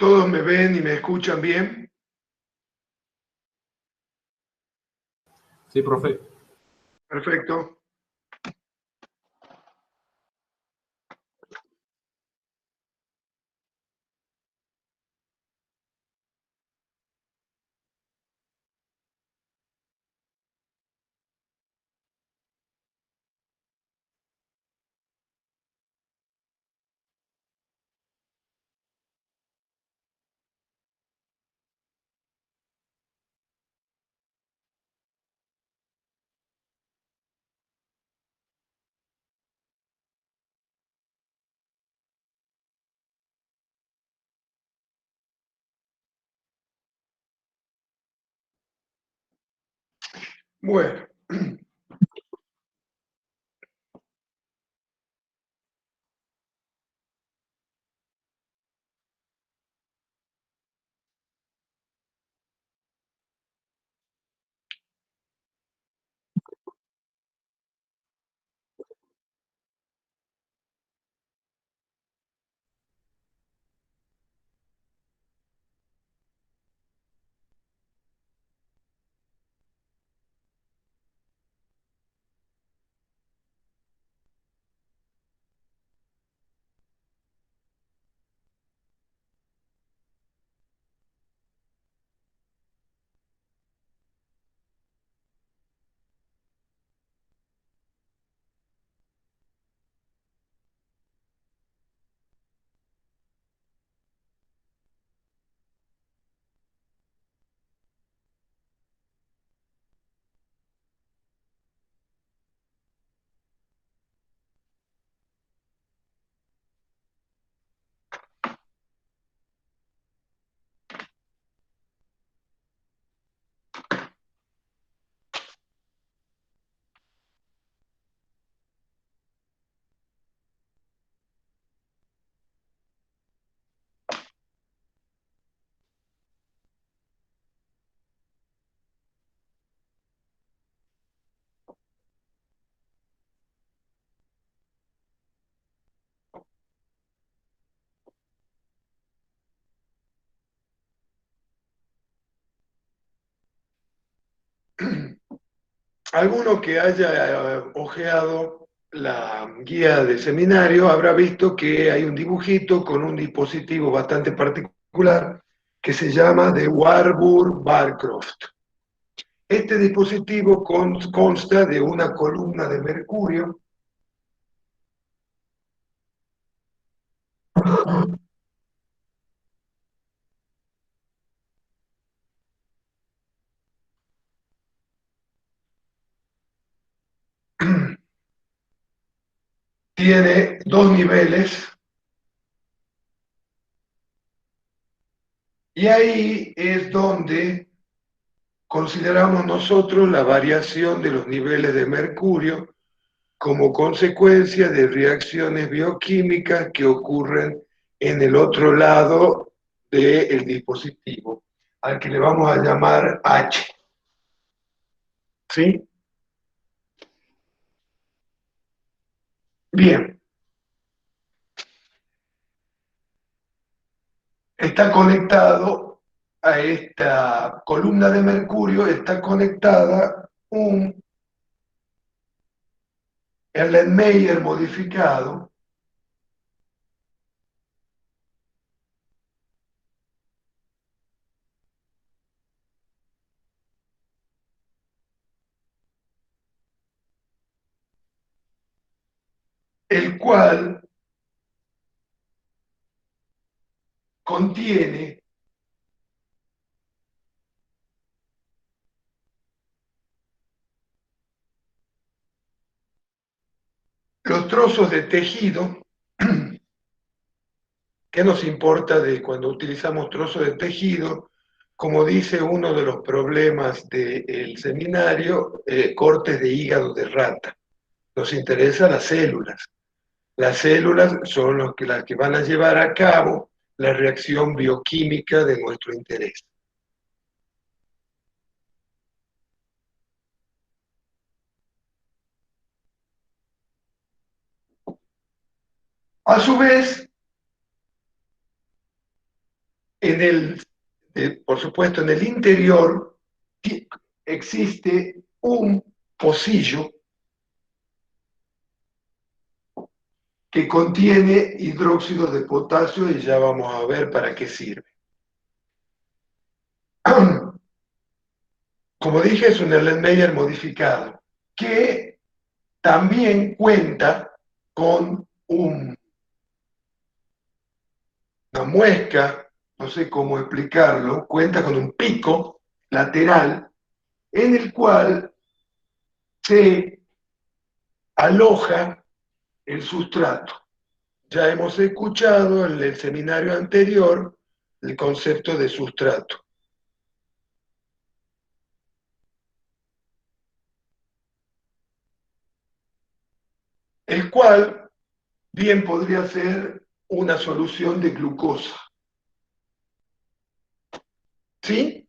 ¿Todos me ven y me escuchan bien? Sí, profe. Perfecto. Bueno, alguno que haya hojeado la guía de seminario habrá visto que hay un dibujito con un dispositivo bastante particular que se llama de Warburg Barcroft. Este dispositivo consta de una columna de mercurio tiene dos niveles y ahí es donde consideramos nosotros la variación de los niveles de mercurio como consecuencia de reacciones bioquímicas que ocurren en el otro lado del dispositivo, al que le vamos a llamar H. ¿Sí? Bien, está conectado a esta columna de mercurio, está conectada un Erlenmeyer modificado, el cual contiene los trozos de tejido. ¿Qué nos importa de cuando utilizamos trozos de tejido? Como dice uno de los problemas del seminario, cortes de hígado de rata. Nos interesan las células. Las células son las que van a llevar a cabo la reacción bioquímica de nuestro interés. A su vez, por supuesto, en el interior existe un pocillo que contiene hidróxido de potasio y ya vamos a ver para qué sirve. Como dije, es un Erlenmeyer modificado, que también cuenta con una muesca, no sé cómo explicarlo, cuenta con un pico lateral en el cual se aloja el sustrato. Ya hemos escuchado en el seminario anterior el concepto de sustrato, el cual bien podría ser una solución de glucosa. ¿Sí?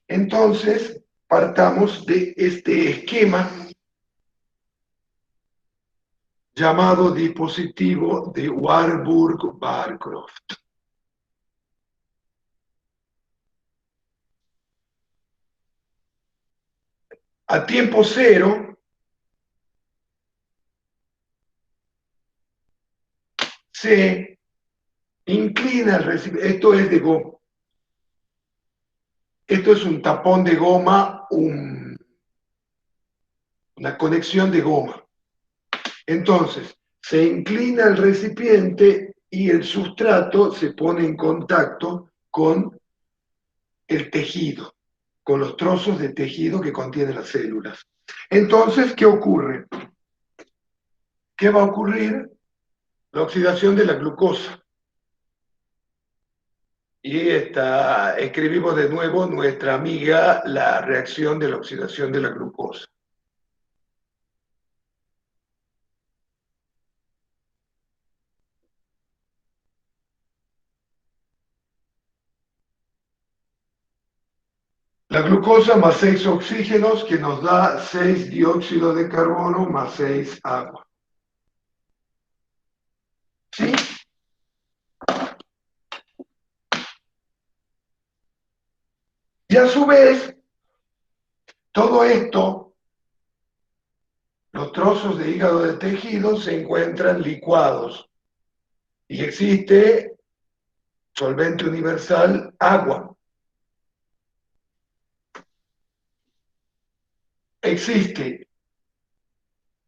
Entonces, partamos de este esquema llamado dispositivo de Warburg-Barcroft. A tiempo cero se inclina el recipiente. Esto es de goma. Esto es un tapón de goma, una conexión de goma. Entonces, se inclina el recipiente y el sustrato se pone en contacto con el tejido, con los trozos de tejido que contienen las células. Entonces, ¿qué ocurre? ¿Qué va a ocurrir? La oxidación de la glucosa. Y escribimos de nuevo nuestra amiga la reacción de la oxidación de la glucosa. La glucosa más 6 oxígenos que nos da 6 dióxido de carbono más 6 agua. ¿Sí? Y a su vez, todo esto, los trozos de hígado de tejido se encuentran licuados y existe solvente universal, agua. Existe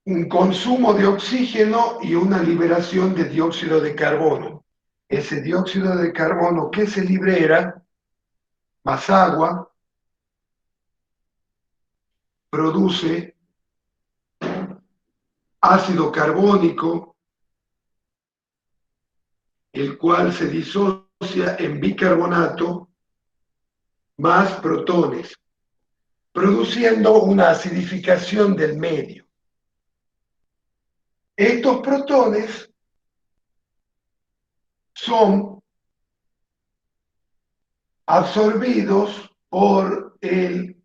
un consumo de oxígeno y una liberación de dióxido de carbono. Ese dióxido de carbono que se libera, más agua, produce ácido carbónico, el cual se disocia en bicarbonato más protones, produciendo una acidificación del medio. Estos protones son absorbidos por el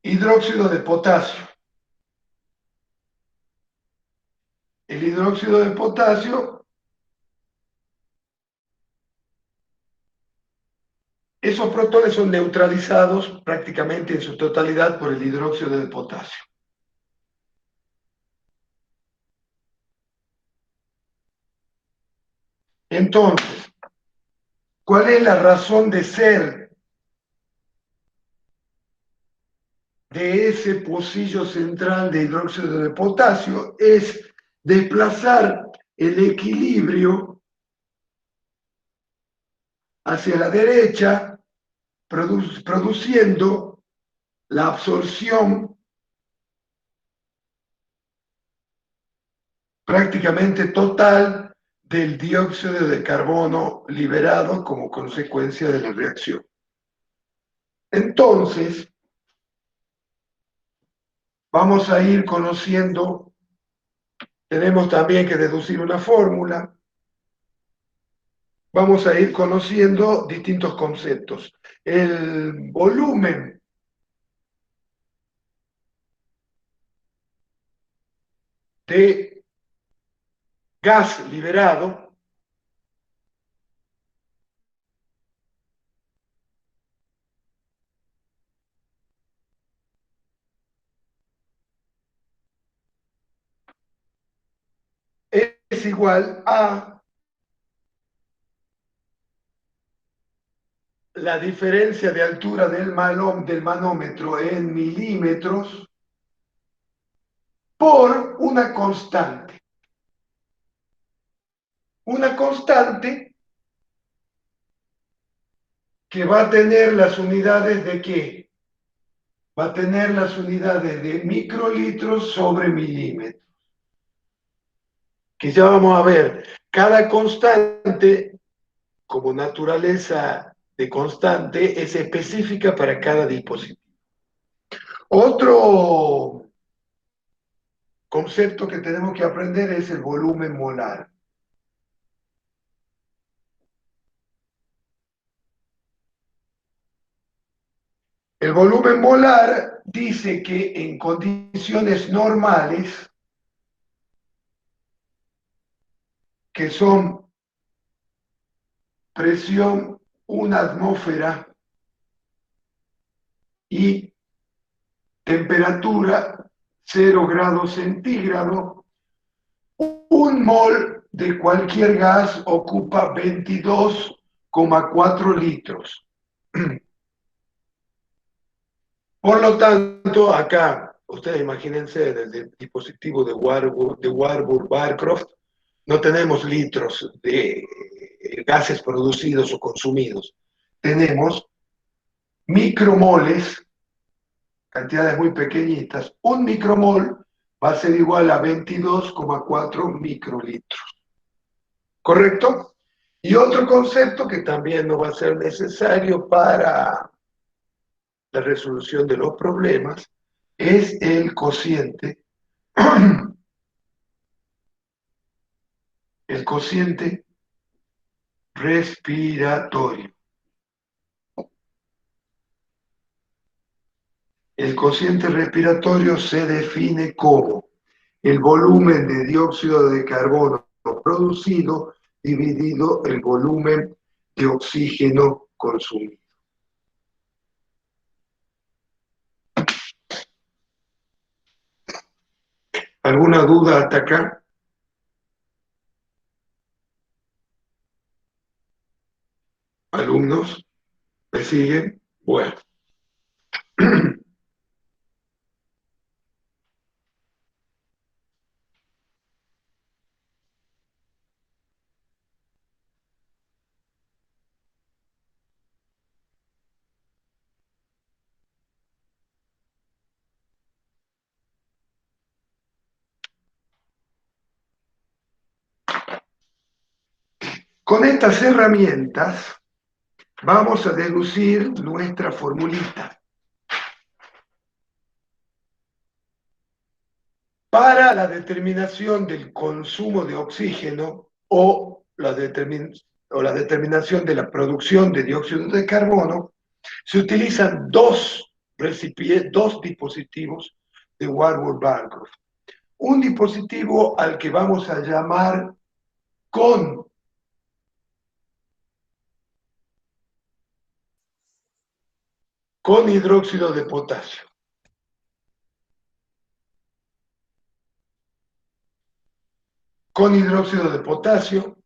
hidróxido de potasio. El hidróxido de potasio, esos protones son neutralizados prácticamente en su totalidad por el hidróxido de potasio. Entonces, ¿cuál es la razón de ser de ese pocillo central de hidróxido de potasio? Es desplazar el equilibrio hacia la derecha, produciendo la absorción prácticamente total del dióxido de carbono liberado como consecuencia de la reacción. Entonces, vamos a ir conociendo, tenemos también que deducir una fórmula, vamos a ir conociendo distintos conceptos. El volumen de gas liberado es igual a la diferencia de altura del manómetro en milímetros por una constante. Una constante que va a tener las unidades de ¿qué? Va a tener las unidades de microlitros sobre milímetros. Que ya vamos a ver, cada constante, como naturaleza de constante, es específica para cada dispositivo. Otro concepto que tenemos que aprender es el volumen molar. El volumen molar dice que en condiciones normales, que son presión 1 atmósfera y temperatura 0 grados centígrados, un mol de cualquier gas ocupa 22,4 litros. Por lo tanto, acá, ustedes imagínense, desde el dispositivo de Warburg-Barcroft, no tenemos litros de gases producidos o consumidos. Tenemos micromoles, cantidades muy pequeñitas. Un micromol va a ser igual a 22,4 microlitros. ¿Correcto? Y otro concepto que también no va a ser necesario para la resolución de los problemas es el cociente, el cociente respiratorio. El cociente respiratorio se define como el volumen de dióxido de carbono producido dividido el volumen de oxígeno consumido. ¿Alguna duda hasta acá? ¿Alumnos? ¿Me siguen? Bueno. Con estas herramientas vamos a deducir nuestra formulita. Para la determinación del consumo de oxígeno o la determinación de la producción de dióxido de carbono, se utilizan dos dispositivos de Warburg-Barcroft. Un dispositivo al que vamos a llamar con hidróxido de potasio. Con hidróxido de potasio,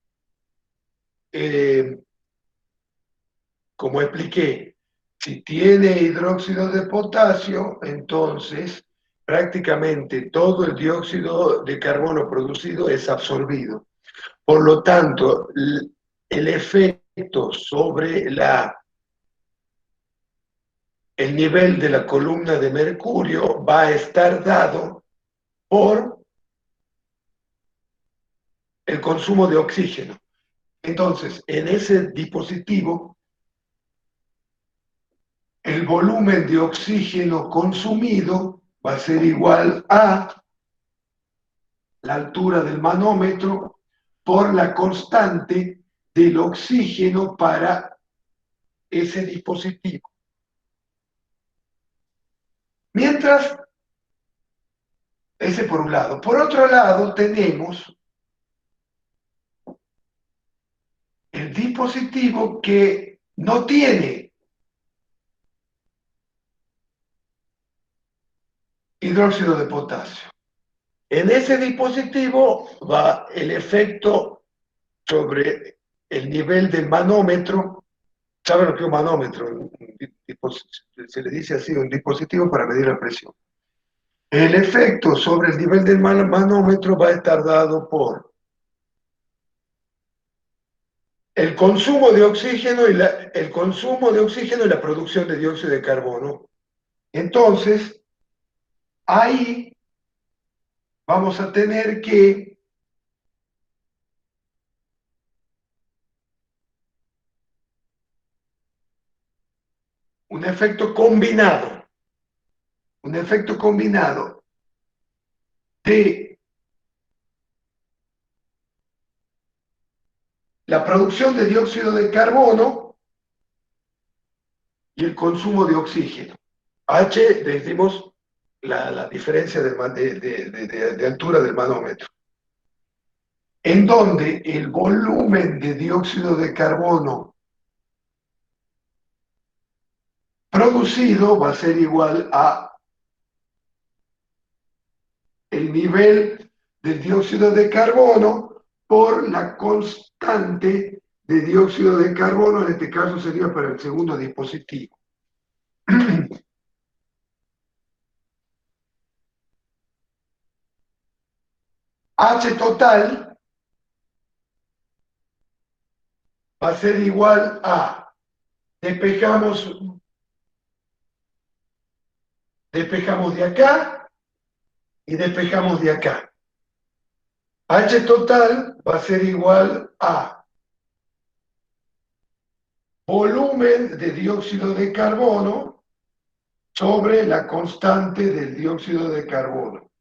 como expliqué, si tiene hidróxido de potasio, entonces prácticamente todo el dióxido de carbono producido es absorbido. Por lo tanto, el efecto sobre el nivel de la columna de mercurio va a estar dado por el consumo de oxígeno. Entonces, en ese dispositivo, el volumen de oxígeno consumido va a ser igual a la altura del manómetro por la constante del oxígeno para ese dispositivo. Mientras, ese por un lado. Por otro lado, tenemos el dispositivo que no tiene hidróxido de potasio. En ese dispositivo va el efecto sobre el nivel del manómetro. ¿Saben lo que es un manómetro? Se le dice así, un dispositivo para medir la presión. El efecto sobre el nivel del manómetro va a estar dado por el consumo de oxígeno y la producción de dióxido de carbono. Entonces, ahí vamos a tener que un efecto combinado de la producción de dióxido de carbono y el consumo de oxígeno. H, decimos, la diferencia de altura del manómetro, en donde el volumen de dióxido de carbono producido va a ser igual a el nivel del dióxido de carbono por la constante de dióxido de carbono, en este caso sería para el segundo dispositivo. H total va a ser igual a, despejamos de acá y despejamos de acá. H total va a ser igual a volumen de dióxido de carbono sobre la constante del dióxido de carbono,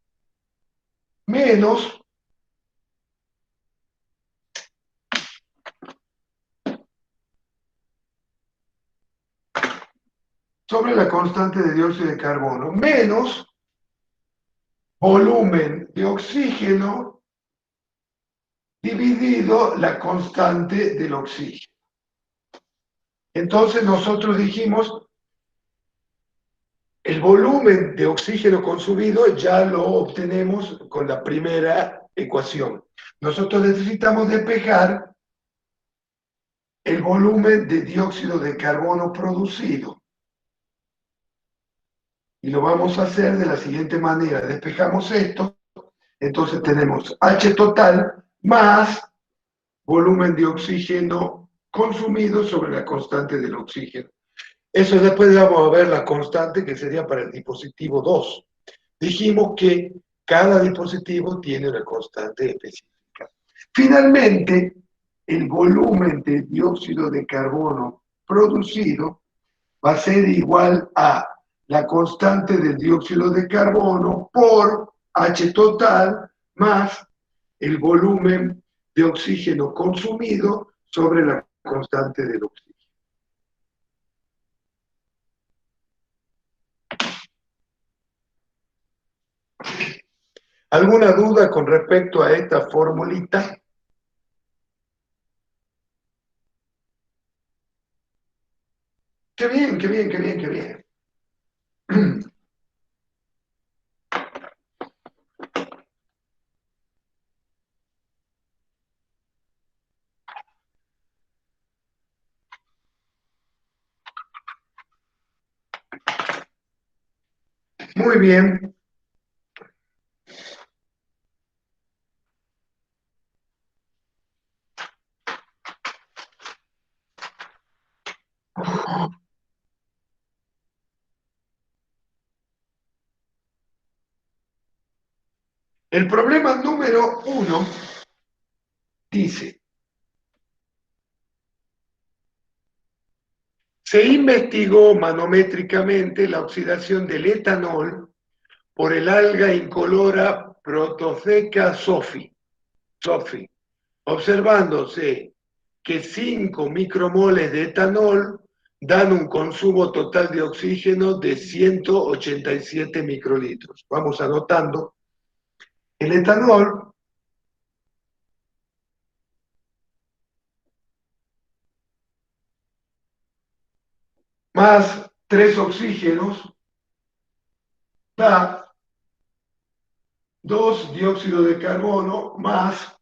menos sobre la constante de dióxido de carbono, menos volumen de oxígeno dividido la constante del oxígeno. Entonces nosotros dijimos, el volumen de oxígeno consumido ya lo obtenemos con la primera ecuación. Nosotros necesitamos despejar el volumen de dióxido de carbono producido. Y lo vamos a hacer de la siguiente manera. Despejamos esto, entonces tenemos H total más volumen de oxígeno consumido sobre la constante del oxígeno. Eso después vamos a ver la constante que sería para el dispositivo 2. Dijimos que cada dispositivo tiene una constante específica. Finalmente, el volumen de dióxido de carbono producido va a ser igual a la constante del dióxido de carbono por H total más el volumen de oxígeno consumido sobre la constante del oxígeno. ¿Alguna duda con respecto a esta formulita? Qué bien, qué bien, qué bien, qué bien. Muy bien. El problema número 1 dice, se investigó manométricamente la oxidación del etanol por el alga incolora Prototheca sophi, observándose que 5 micromoles de etanol dan un consumo total de oxígeno de 187 microlitros. Vamos anotando. El etanol más 3 oxígenos da 2 dióxido de carbono más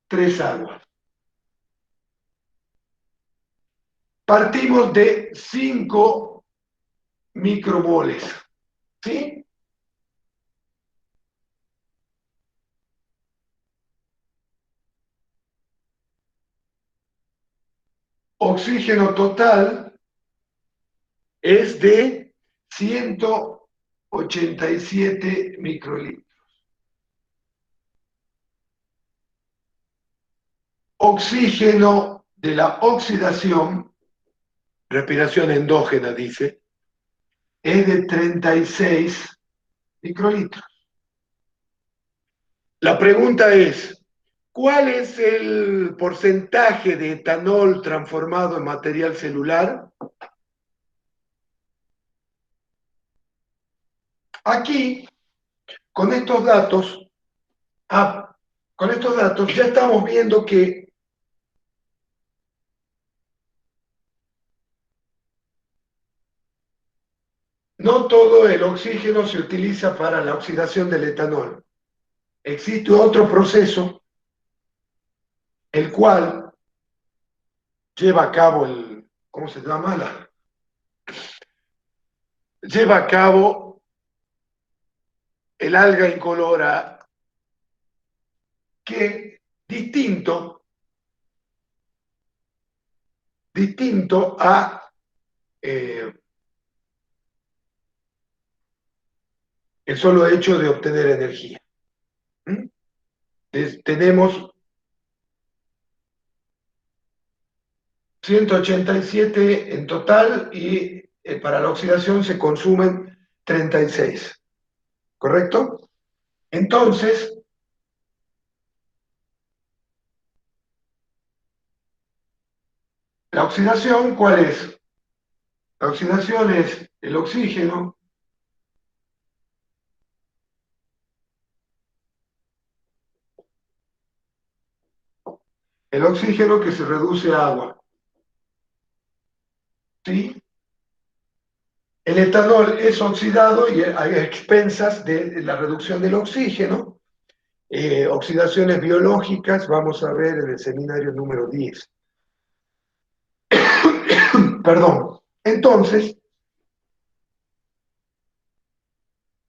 3 aguas. Partimos de 5 micromoles, ¿sí? Oxígeno total es de 187 microlitros. Oxígeno de la oxidación, respiración endógena dice, es de 36 microlitros. La pregunta es, ¿cuál es el porcentaje de etanol transformado en material celular? Aquí, con estos datos, con estos datos ya estamos viendo que no todo el oxígeno se utiliza para la oxidación del etanol. Existe otro proceso, el cual lleva a cabo ¿cómo se llama? Lleva a cabo el alga incolora, que distinto a el solo hecho de obtener energía. ¿Mm? Tenemos 187 en total y para la oxidación se consumen 36, ¿correcto? Entonces, la oxidación, ¿cuál es? La oxidación es el oxígeno que se reduce a agua, ¿sí? El etanol es oxidado y a expensas de la reducción del oxígeno. Oxidaciones biológicas, vamos a ver en el seminario número 10. Perdón. Entonces,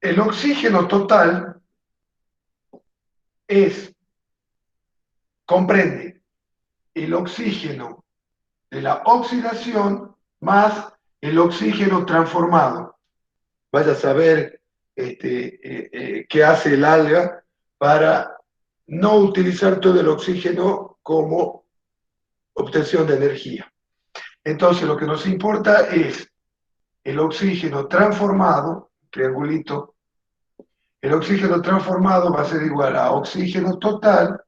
el oxígeno total comprende el oxígeno de la oxidación más el oxígeno transformado. Vaya a saber qué hace el alga para no utilizar todo el oxígeno como obtención de energía. Entonces, lo que nos importa es el oxígeno transformado, triangulito. El oxígeno transformado va a ser igual a oxígeno total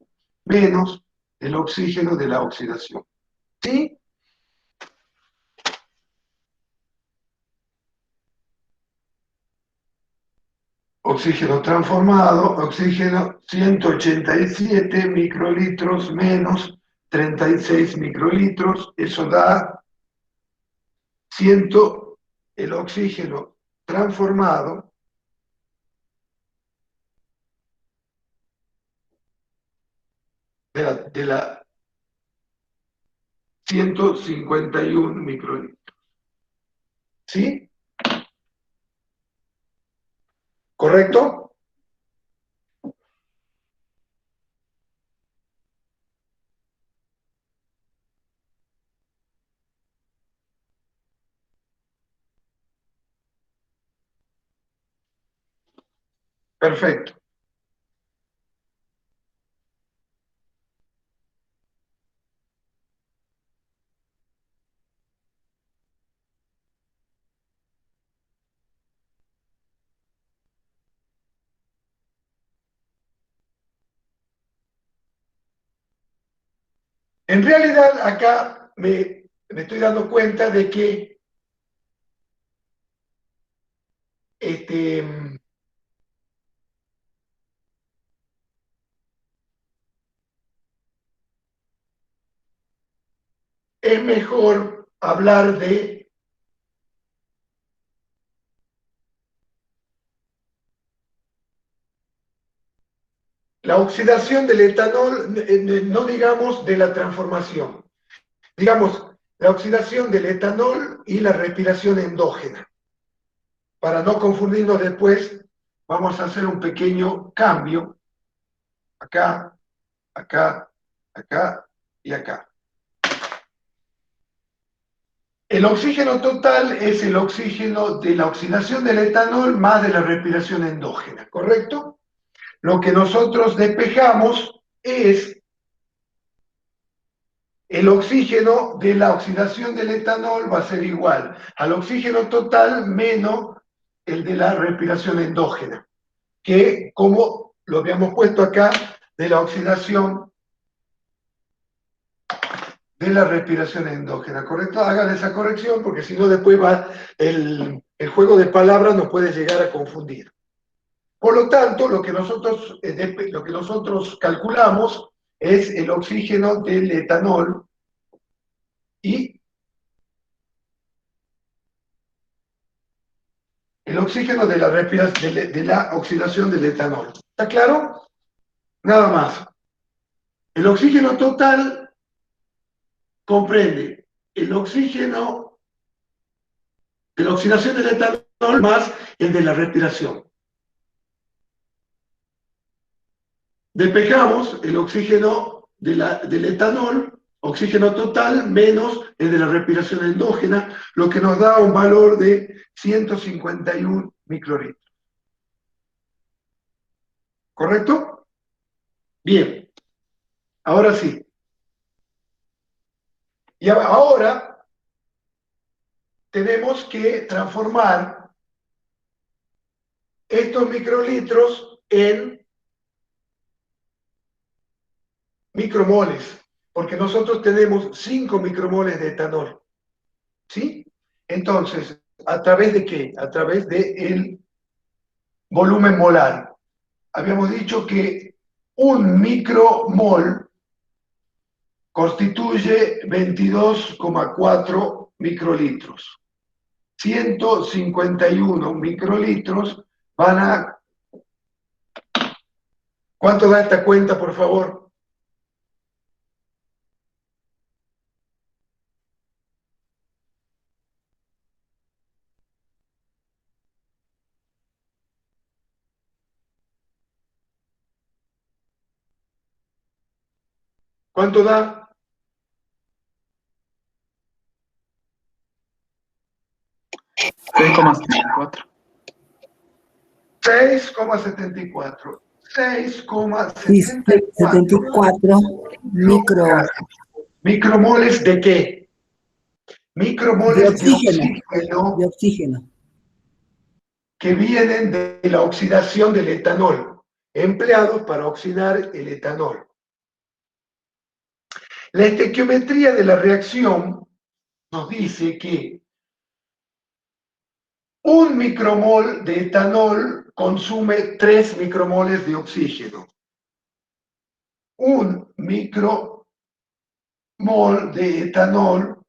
menos el oxígeno de la oxidación. ¿Sí? Oxígeno transformado, oxígeno 187 microlitros menos 36 microlitros, eso da 100, el oxígeno transformado de la 151 microlitros. ¿Sí? ¿Correcto? Perfecto. En realidad, acá me estoy dando cuenta de que este, es mejor hablar de la oxidación del etanol, no digamos de la transformación, digamos la oxidación del etanol y la respiración endógena. Para no confundirnos después, vamos a hacer un pequeño cambio, acá, acá, acá y acá. El oxígeno total es el oxígeno de la oxidación del etanol más de la respiración endógena, ¿correcto? Lo que nosotros despejamos es el oxígeno de la oxidación del etanol, va a ser igual al oxígeno total menos el de la respiración endógena, que como lo habíamos puesto acá, de la oxidación de la respiración endógena, ¿correcto? Hagan esa corrección porque si no después va el juego de palabras nos puede llegar a confundir. Por lo tanto, lo que nosotros calculamos es el oxígeno del etanol y el oxígeno de la oxidación del etanol. ¿Está claro? Nada más. El oxígeno total comprende el oxígeno de la oxidación del etanol más el de la respiración. Despejamos el oxígeno del etanol, oxígeno total, menos el de la respiración endógena, lo que nos da un valor de 151 microlitros. ¿Correcto? Bien. Ahora sí. Y ahora tenemos que transformar estos microlitros en micromoles, porque nosotros tenemos 5 micromoles de etanol. ¿Sí? Entonces, ¿a través de qué? A través del volumen molar. Habíamos dicho que un micromol constituye 22,4 microlitros. 151 microlitros van a... ¿Cuánto da esta cuenta, por favor? ¿Cuánto da? 6,74. 6,74. 74 micromoles de qué? Micromoles de oxígeno que vienen de la oxidación del etanol, empleados para oxidar el etanol. La estequiometría de la reacción nos dice que un micromol de etanol consume 3 micromoles de oxígeno. Un micromol de etanol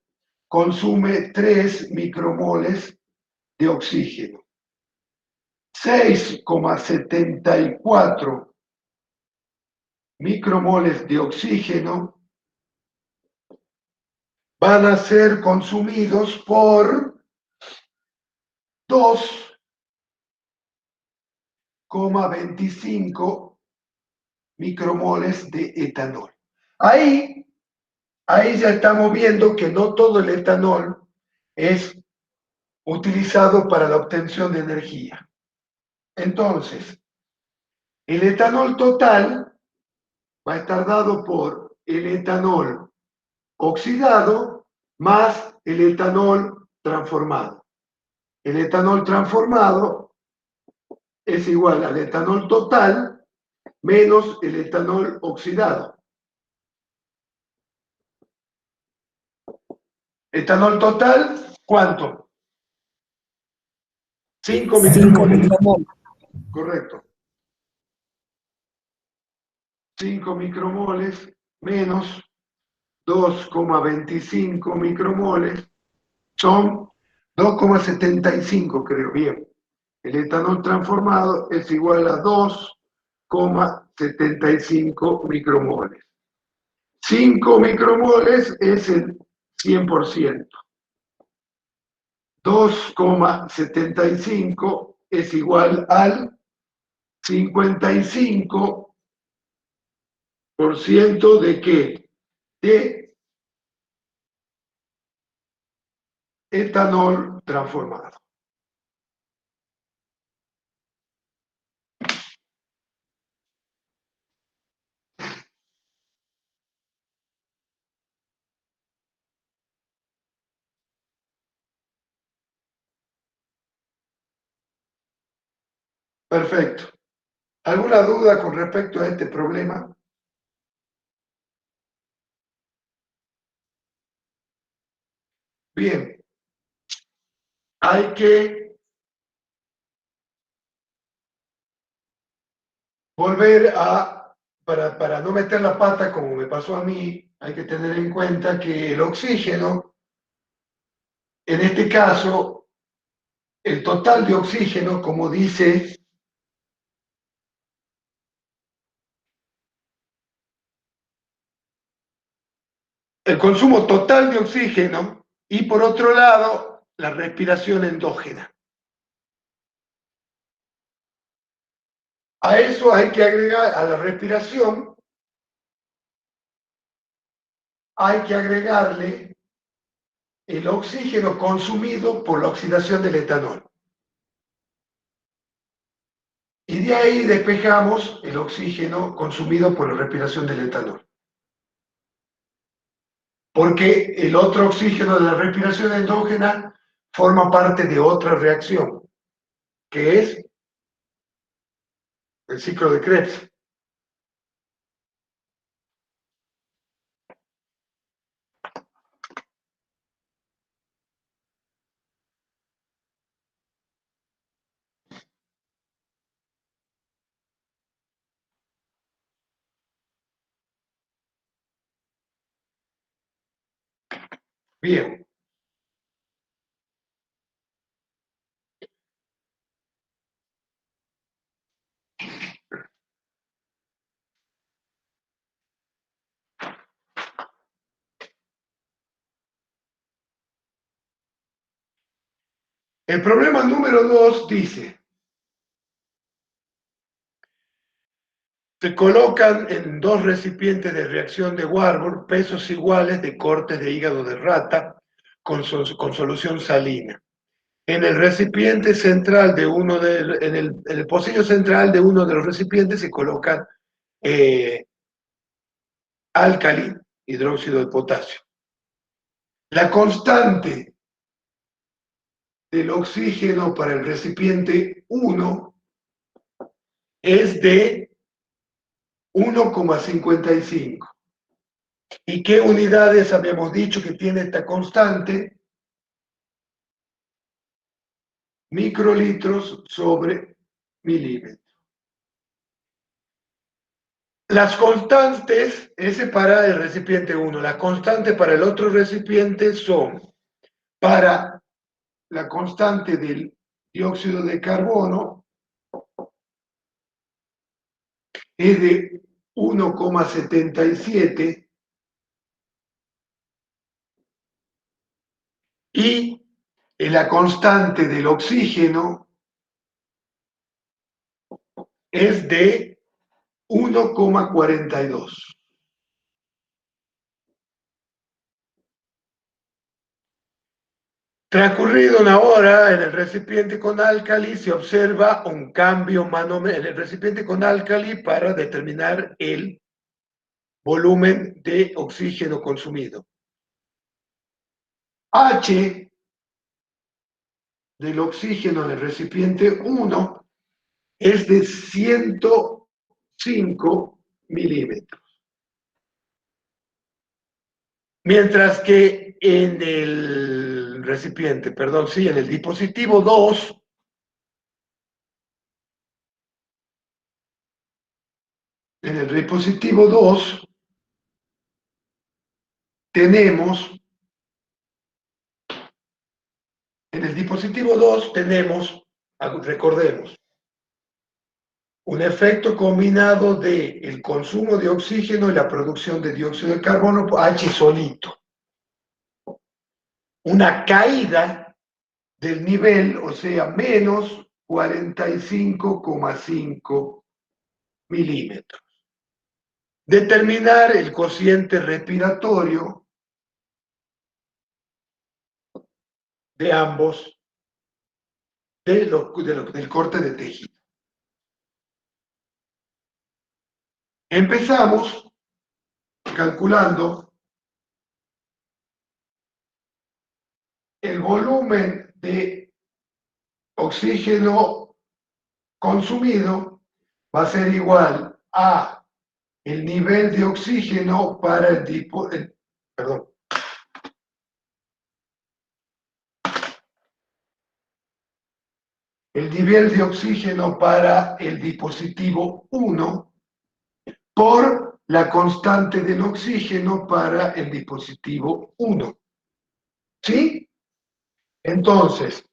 consume 3 micromoles de oxígeno. 6,74 micromoles de oxígeno van a ser consumidos por 2,25 micromoles de etanol. Ahí ya estamos viendo que no todo el etanol es utilizado para la obtención de energía. Entonces, el etanol total va a estar dado por el etanol oxidado más el etanol transformado. El etanol transformado es igual al etanol total menos el etanol oxidado. Etanol total, ¿cuánto? 5 micromoles. Correcto. 5 micromoles menos 2,25 micromoles son 2,75, creo, bien. El etanol transformado es igual a 2,75 0,75 micromoles. 5 micromoles es el 100%. 2,75 es igual al 55% de qué? De etanol transformado. Perfecto. ¿Alguna duda con respecto a este problema? Bien. Hay que volver a, para no meter la pata como me pasó a mí, hay que tener en cuenta que el oxígeno, en este caso, el total de oxígeno, como dice el consumo total de oxígeno y por otro lado, la respiración endógena. A eso hay que agregar, a la respiración, hay que agregarle el oxígeno consumido por la oxidación del etanol. Y de ahí despejamos el oxígeno consumido por la respiración del etanol. Porque el otro oxígeno de la respiración endógena forma parte de otra reacción, que es el ciclo de Krebs. Bien. El problema número 2 dice, se colocan en dos recipientes de reacción de Warburg pesos iguales de cortes de hígado de rata con solución salina. En el recipiente central de en el pocillo central de uno de los recipientes se coloca álcali, hidróxido de potasio. La constante del oxígeno para el recipiente 1 es de 1,55. ¿Y qué unidades habíamos dicho que tiene esta constante? Microlitros sobre milímetro. Las constantes, ese para el recipiente 1, las constantes para el otro recipiente son, para la constante del dióxido de carbono, es de 1,77 y la constante del oxígeno es de 1,42. Transcurrido una hora, en el recipiente con álcali se observa un cambio en el recipiente con álcali para determinar el volumen de oxígeno consumido. H del oxígeno en el recipiente 1 es de 105 milímetros. Mientras que en el recipiente, perdón, sí, en el dispositivo 2, en el dispositivo 2 tenemos, recordemos, un efecto combinado de el consumo de oxígeno y la producción de dióxido de carbono, H solito. Una caída del nivel, o sea, menos 45,5 milímetros. Determinar el cociente respiratorio de ambos, del corte de tejido. Empezamos calculando el volumen de oxígeno consumido va a ser igual a el nivel de oxígeno para el nivel de oxígeno para el dispositivo 1 por la constante del oxígeno para el dispositivo 1. ¿Sí? Entonces,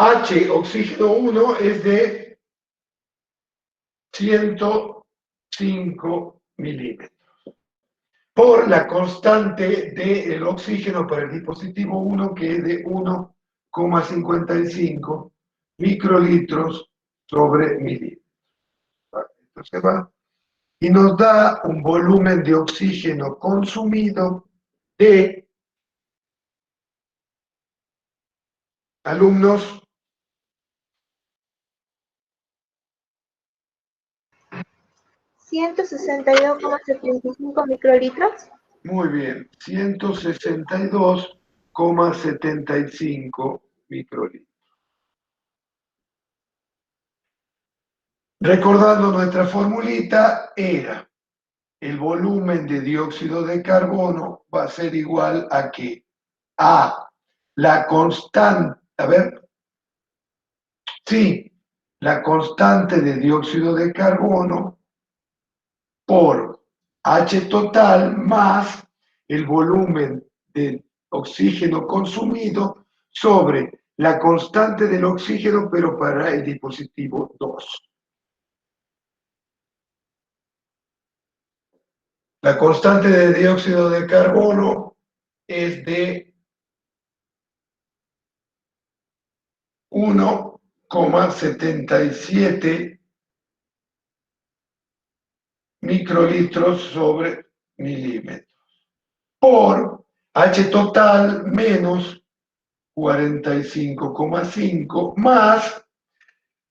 H oxígeno 1 es de 105 milímetros. Por la constante del oxígeno para el dispositivo 1, que es de 1,55 microlitros sobre milímetro. Esto se va. Y nos da un volumen de oxígeno consumido de, alumnos, 162,75 microlitros. Muy bien, 162,75 microlitros. Recordando nuestra formulita, era el volumen de dióxido de carbono va a ser igual a ¿qué? A la constante, a ver, sí, la constante de dióxido de carbono por H total más el volumen de oxígeno consumido sobre la constante del oxígeno, pero para el dispositivo 2. La constante de dióxido de carbono es de 1,77 microlitros sobre milímetros por H total menos 45,5 más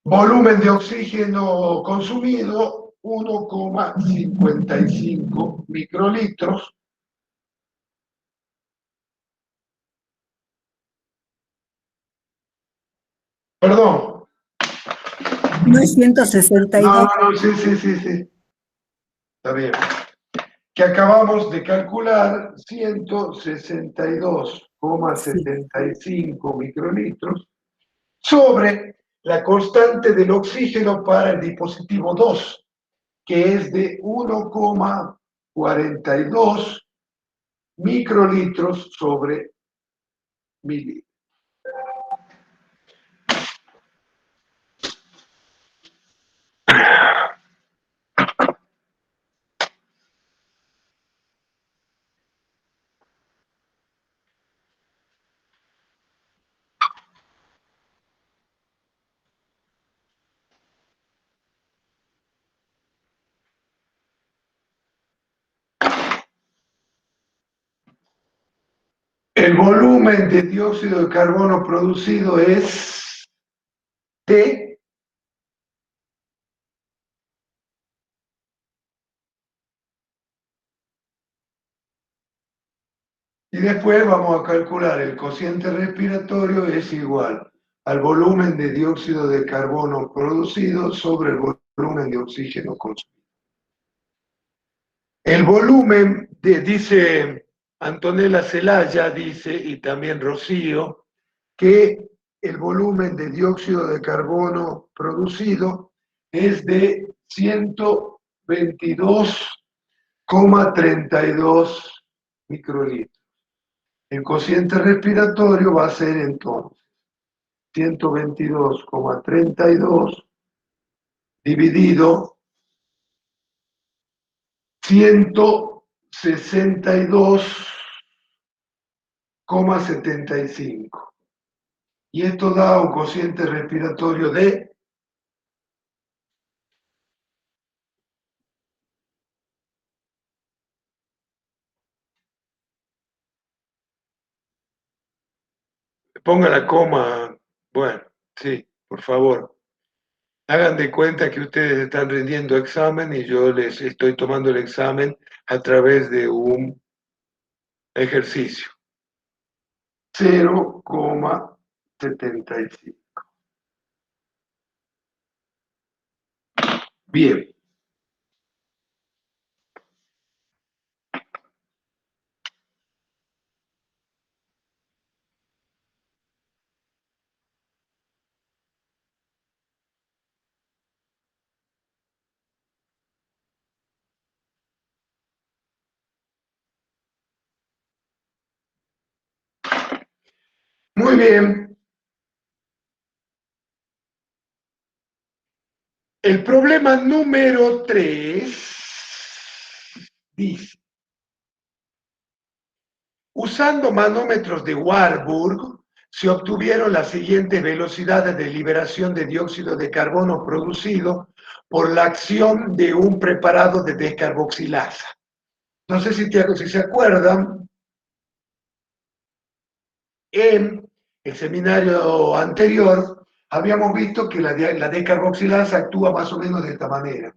volumen de oxígeno consumido 1,55 microlitros perdón. No es 162. No, sí. Está bien. Que acabamos de calcular 162,75 microlitros sobre la constante del oxígeno para el dispositivo 2, que es de 1,42 microlitros sobre mililitros. El volumen de dióxido de carbono producido es T y después vamos a calcular el cociente respiratorio es igual al volumen de dióxido de carbono producido sobre el volumen de oxígeno consumido. El volumen, dice Antonella Celaya, dice, y también Rocío, que el volumen de dióxido de carbono producido es de 122,32 microlitros. El cociente respiratorio va a ser entonces 122,32 dividido 162,75. Y esto da un cociente respiratorio de 0,75. Ponga la coma, bueno, sí, por favor. Hagan de cuenta que ustedes están rindiendo examen y yo les estoy tomando el examen a través de un ejercicio. 0,75. Bien. Muy bien. El problema número 3 dice, usando manómetros de Warburg, se obtuvieron las siguientes velocidades de liberación de dióxido de carbono producido por la acción de un preparado de descarboxilasa. No sé si se acuerdan, en el seminario anterior habíamos visto que la descarboxilasa actúa más o menos de esta manera.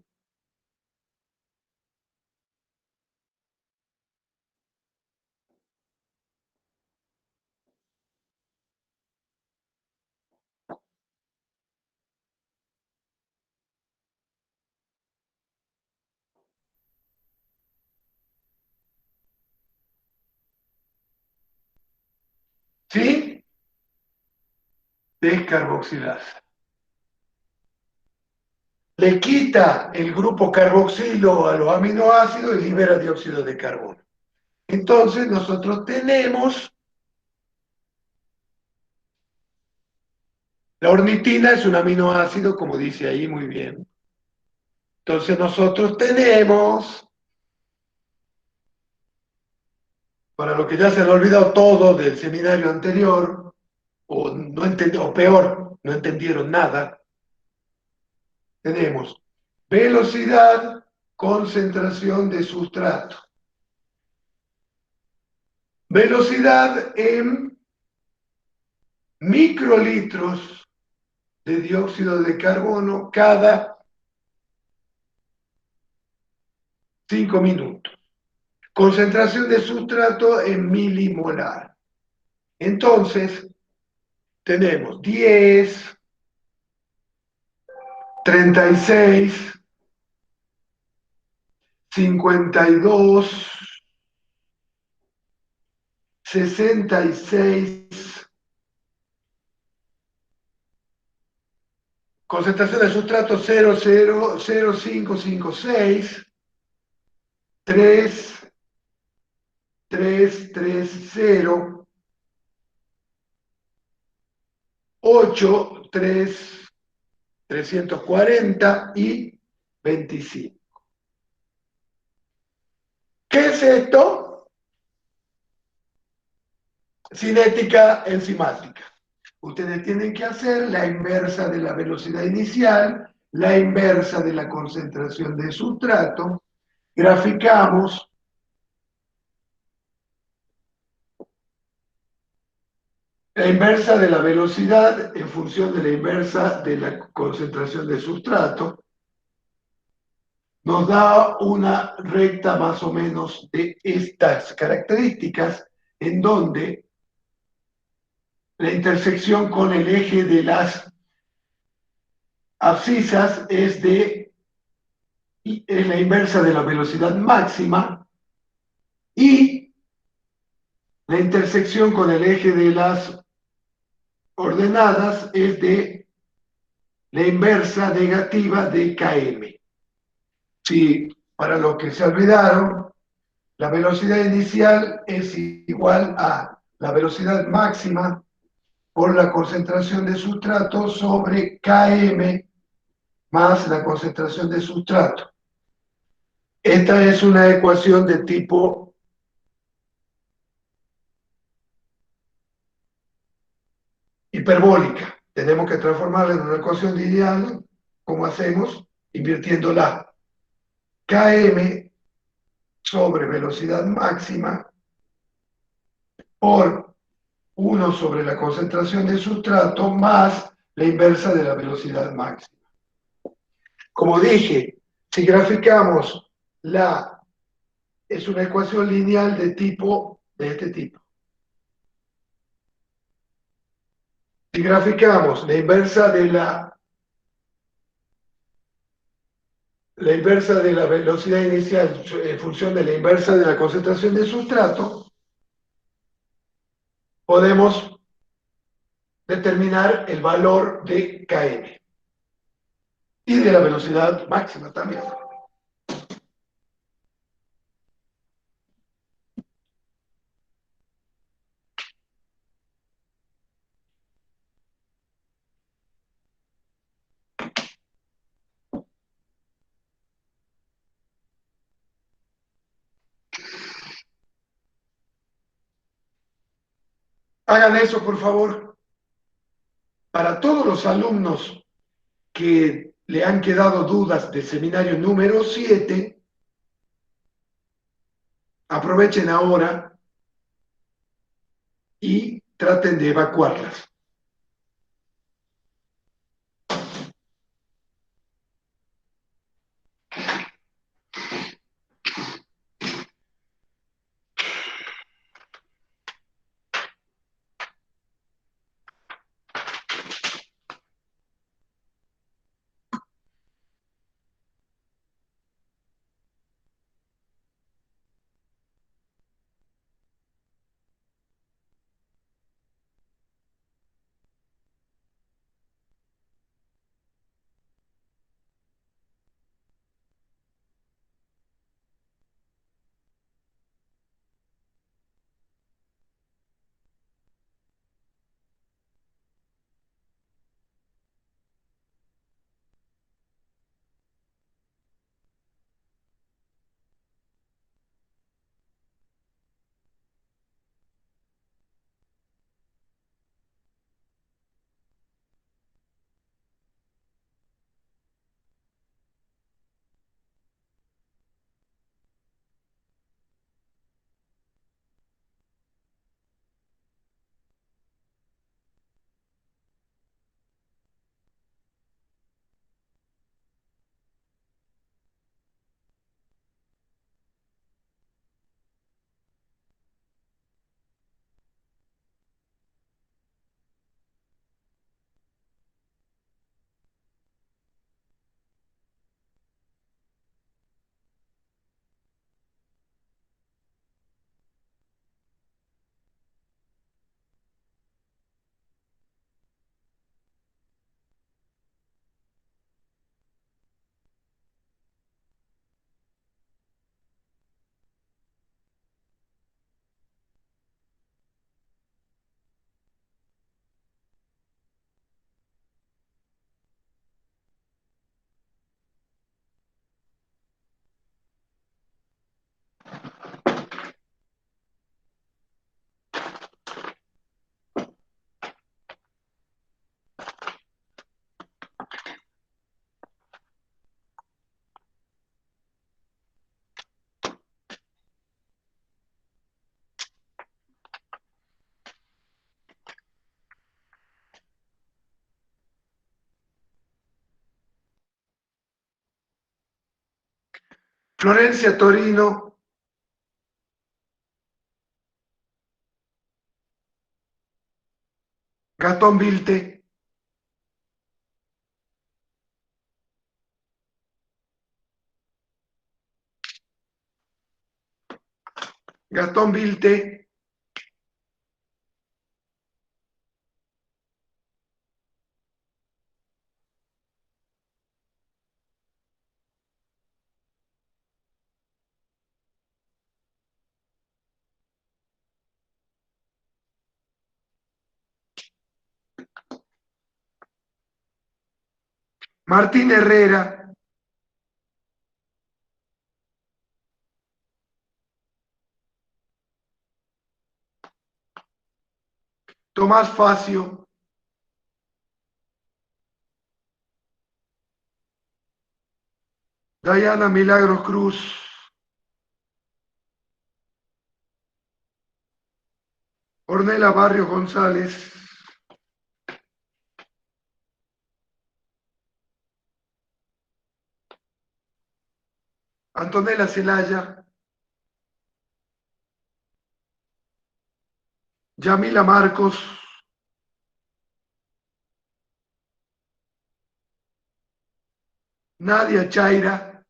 ¿Sí? Descarboxilasa. Le quita el grupo carboxilo a los aminoácidos y libera dióxido de carbono. Entonces nosotros tenemos, la ornitina es un aminoácido, como dice ahí muy bien. Entonces nosotros tenemos, para lo que ya se le ha olvidado todo del seminario anterior, o peor, no entendieron nada, tenemos velocidad, concentración de sustrato. Velocidad en microlitros de dióxido de carbono cada 5 minutos. Concentración de sustrato en milimolar. Entonces, tenemos 10, 36, 52, 66. Concentración de sustrato 0,0556, 3, 3, 3, 0, 8, 3, 340 y 25. ¿Qué es esto? Cinética enzimática. Ustedes tienen que hacer la inversa de la velocidad inicial, la inversa de la concentración de sustrato. Graficamos la inversa de la velocidad en función de la inversa de la concentración de sustrato. Nos da una recta más o menos de estas características, en donde la intersección con el eje de las abscisas es la inversa de la velocidad máxima, y la intersección con el eje de las ordenadas es de la inversa negativa de km. Si para los que se olvidaron, la velocidad inicial es igual a la velocidad máxima por la concentración de sustrato sobre Km más la concentración de sustrato. Esta es una ecuación de tipo hiperbólica. Tenemos que transformarla en una ecuación lineal. ¿Cómo hacemos? Invirtiéndola. Km sobre velocidad máxima por 1 sobre la concentración de sustrato más la inversa de la velocidad máxima. Como dije, si graficamos es una ecuación lineal de este tipo. Si graficamos la inversa de la velocidad inicial en función de la inversa de la concentración de sustrato, podemos determinar el valor de Km y de la velocidad máxima también. Hagan eso, por favor. Para todos los alumnos que le han quedado dudas del seminario número 7, aprovechen ahora y traten de evacuarlas. Florencia Torino, Gastón Vilte, Gastón Vilte, Martín Herrera, Tomás Facio, Dayana Milagros Cruz, Ornella Barrios González, Antonella Celaya, Yamila Marcos, Nadia Chaira,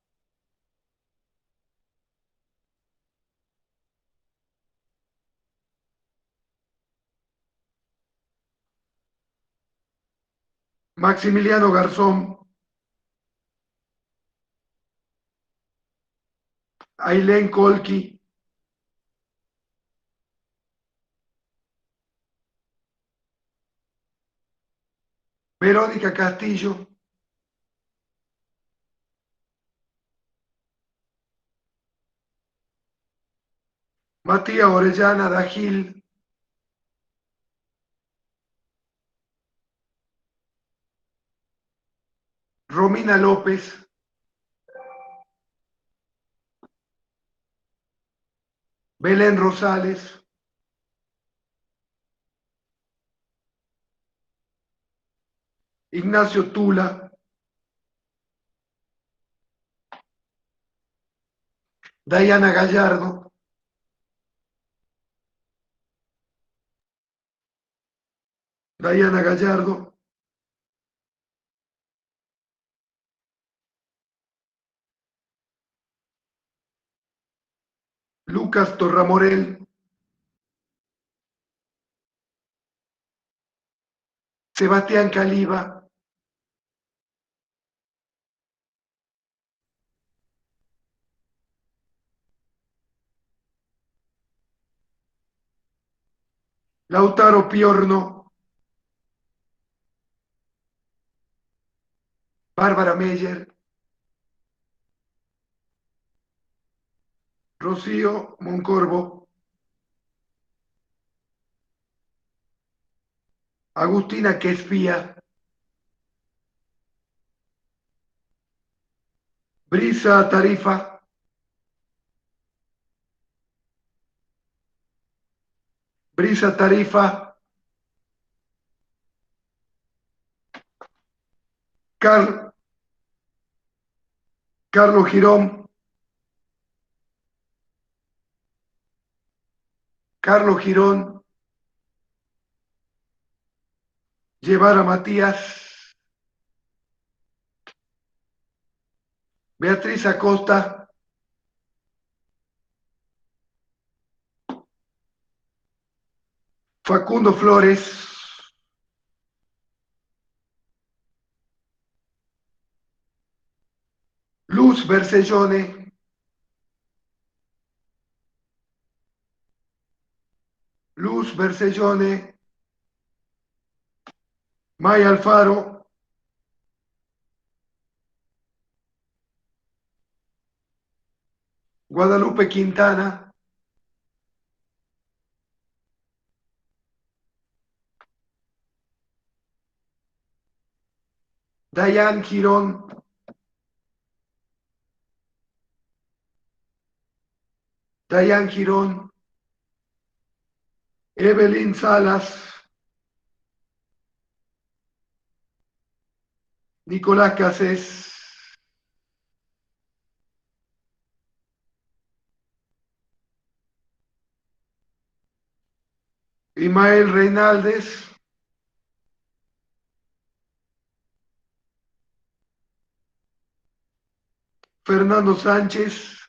Maximiliano Garzón, Ailén Colqui, Verónica Castillo, Matías Orellana Dagil, Romina López, Belén Rosales, Ignacio Tula, Dayana Gallardo, Dayana Gallardo, Lucas Torramorel, Sebastián Caliba, Lautaro Piorno, Bárbara Meyer, Rocío Moncorvo, Agustina Quespía, Brisa Tarifa, Brisa Tarifa, Carlos Girón, Carlos Girón, Llevar a Matías, Beatriz Acosta, Facundo Flores, Luz Bersellone, Luz Bersellone, Maya Alfaro, Guadalupe Quintana, Dayan Girón, Dayan Girón, Evelyn Salas, Nicolás Casés, Imael Reinaldes, Fernando Sánchez,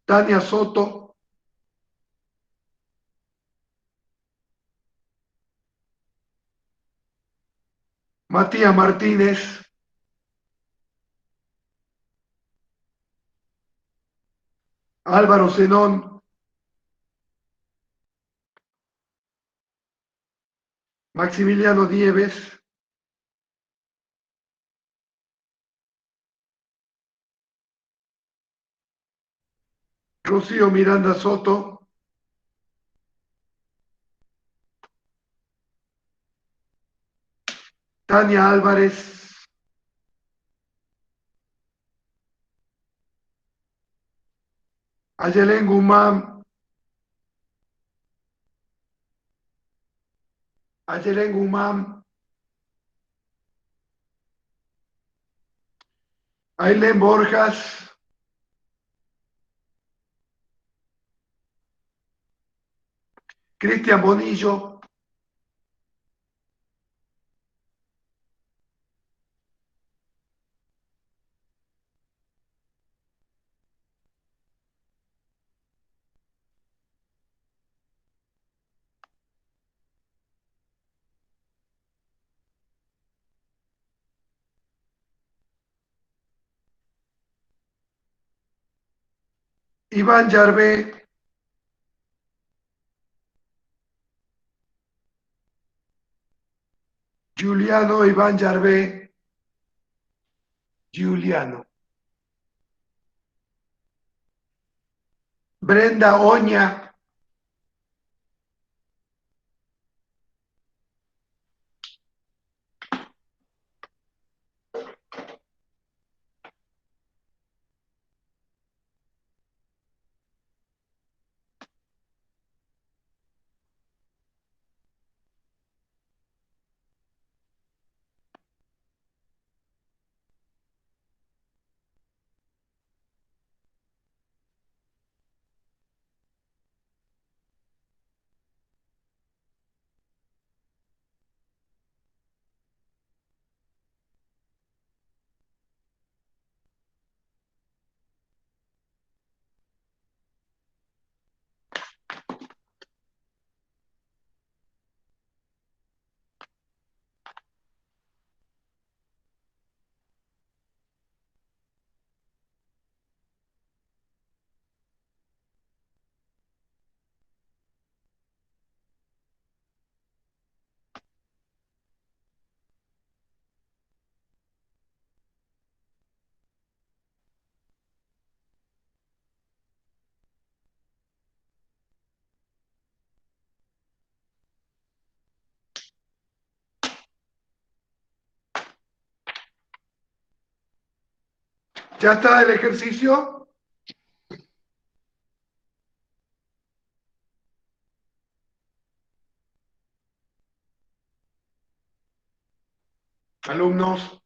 Tania Soto, Matías Martínez, Álvaro Zenón, Maximiliano Nieves, Rocío Miranda Soto, Tania Álvarez, Ayelén Guzmán, Ayelén Guzmán, Ailén Borjas, Cristian Bonillo, Iván Yarvé, Giuliano Iván Yarvé, Giuliano, Brenda Oña, ¿ya está el ejercicio? Alumnos,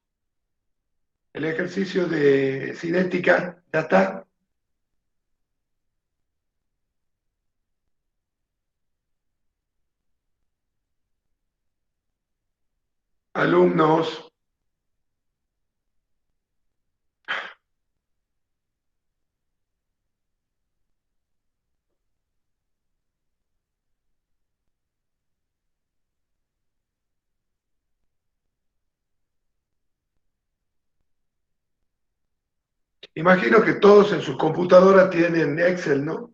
el ejercicio de cinética, ¿ya está? Alumnos, imagino que todos en sus computadoras tienen Excel, ¿no?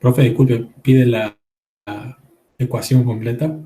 Profe, disculpe, pide la ecuación completa.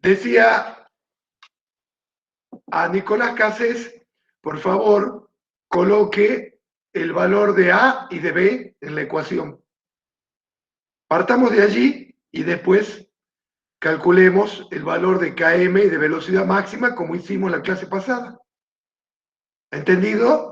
Decía a Nicolás Cases, por favor, coloque el valor de A y de B en la ecuación. Partamos de allí y después calculemos el valor de Km y de velocidad máxima como hicimos la clase pasada. ¿Entendido?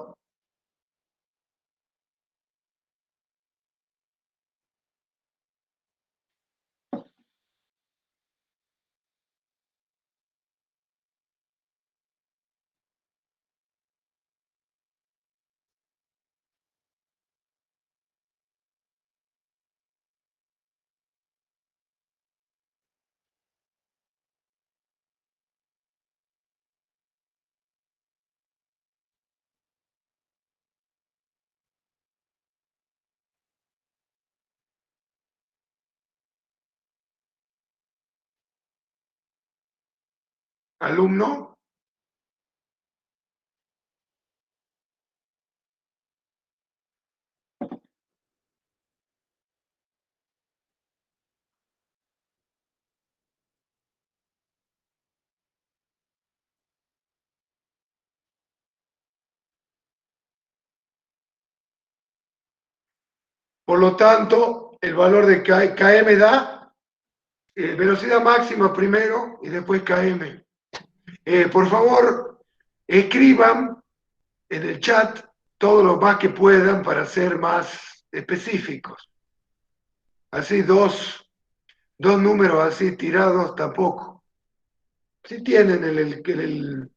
Alumno. Por lo tanto, el valor de Km da velocidad máxima primero y después Km. Por favor, escriban en el chat todo lo más que puedan para ser más específicos. Así dos números así tirados tampoco. Si tienen en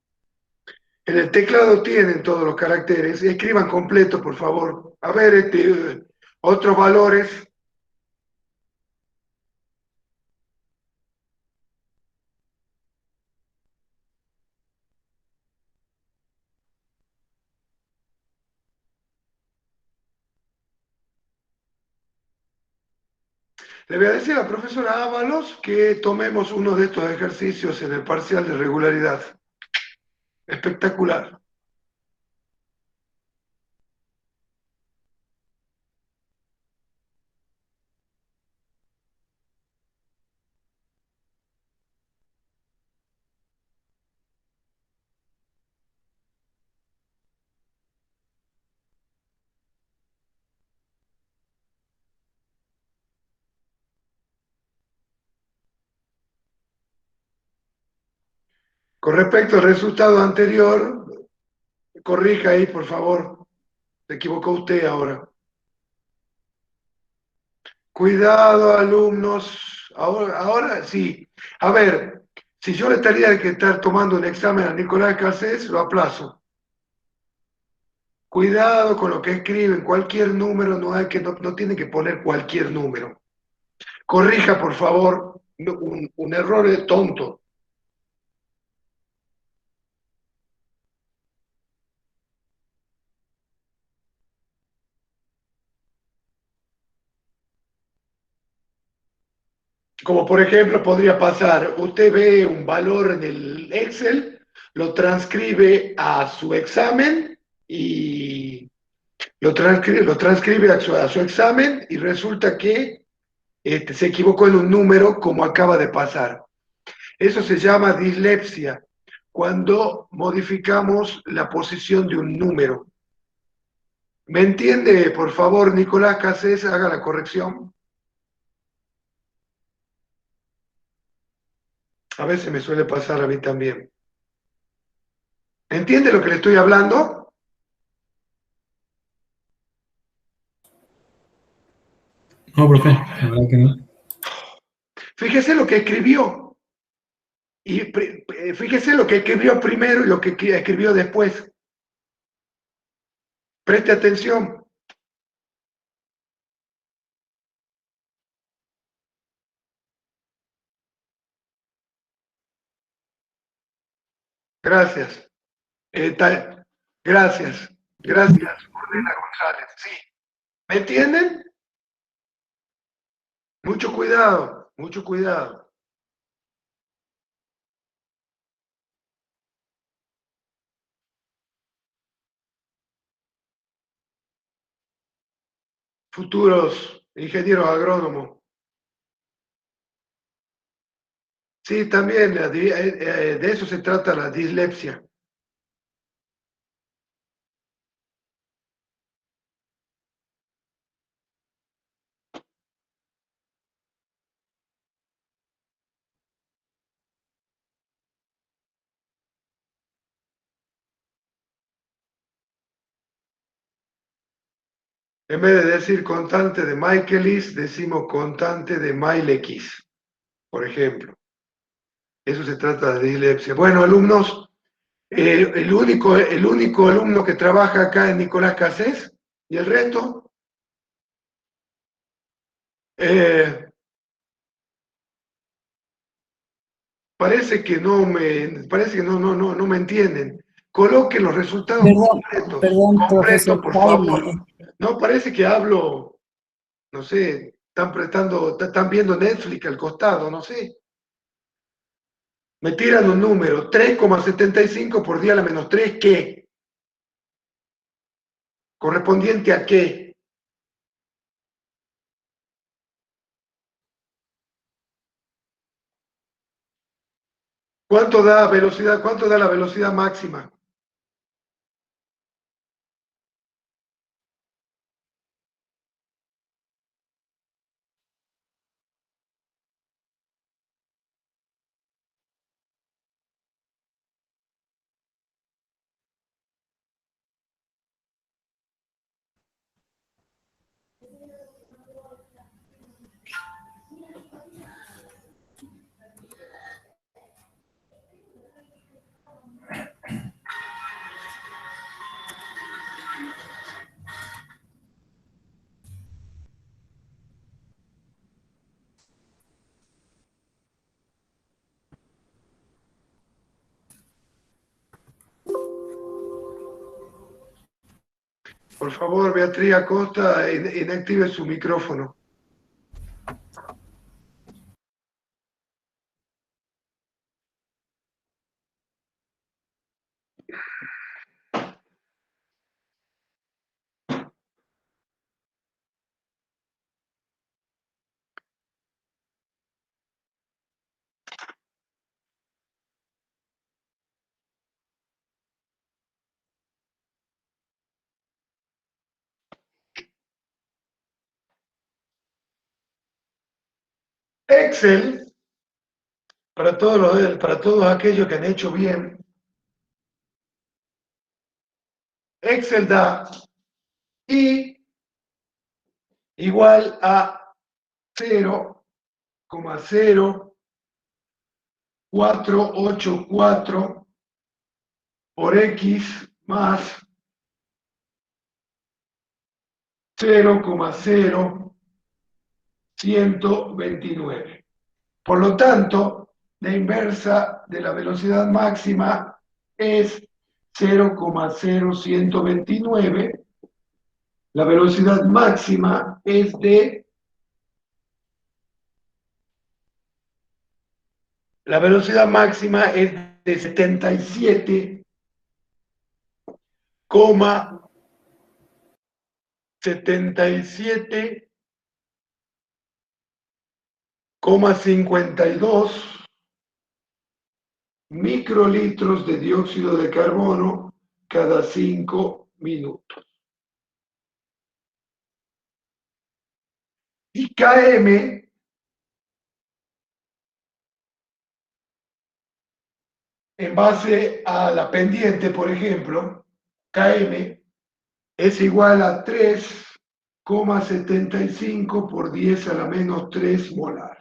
el teclado tienen todos los caracteres, escriban completo, por favor. A ver, otros valores. Le voy a decir a la profesora Ábalos que tomemos uno de estos ejercicios en el parcial de regularidad. Espectacular. Con respecto al resultado anterior, corrija ahí, por favor. Se equivocó usted ahora. Cuidado, alumnos. Ahora sí. A ver, si yo le estaría que estar tomando un examen a Nicolás Cassés, lo aplazo. Cuidado con lo que escriben. Cualquier número, no tiene que poner cualquier número. Corrija, por favor, un error de tonto. Como por ejemplo podría pasar, usted ve un valor en el Excel, lo transcribe a su examen y lo transcribe a su examen y resulta que se equivocó en un número como acaba de pasar. Eso se llama dislexia, cuando modificamos la posición de un número. ¿Me entiende, por favor, Nicolás Cassés? Haga la corrección. A veces me suele pasar a mí también. ¿Entiende lo que le estoy hablando? No, profe, la verdad que no. Fíjese lo que escribió. Y fíjese lo que escribió primero y lo que escribió después. Preste atención. Gracias. Gracias. Gracias, Ornella González. Sí. ¿Me entienden? Mucho cuidado, mucho cuidado. Futuros ingenieros agrónomos. Sí, también de eso se trata la dislexia. En vez de decir constante de Michaelis, decimos constante de Milex, por ejemplo. Eso se trata de dislexia. Bueno, alumnos, el único alumno que trabaja acá es Nicolás Cassés y el resto eh, parece que no me entienden. Coloquen los resultados Perdón, perdón, completos, profesor por favor. Jaime. No parece que hablo, no sé, están viendo Netflix al costado, no sé. Me tiran un número, 3,75 por día a la menos 3, ¿qué? ¿Correspondiente a qué? ¿Cuánto da velocidad? ¿Cuánto da la velocidad máxima? Por favor, Beatriz Acosta, inactive su micrófono. Excel, para todos aquellos que han hecho bien, Excel da I igual a 0,0484 por X más 0,0129. Por lo tanto, la inversa de la velocidad máxima es 0,0129. La velocidad máxima es de... La velocidad máxima es de 77,52 microlitros de dióxido de carbono cada 5 minutos. Y km en base a la pendiente, por ejemplo, Km es igual a 3,75 por 10 a la menos 3 molar.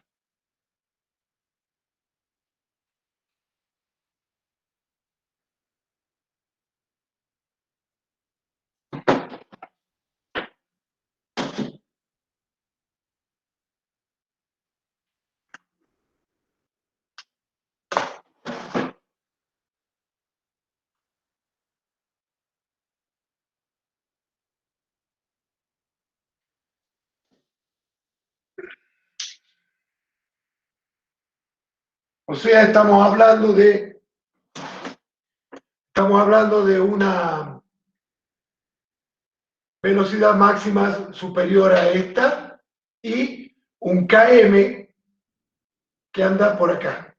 O sea, estamos hablando de una velocidad máxima superior a esta y un km que anda por acá.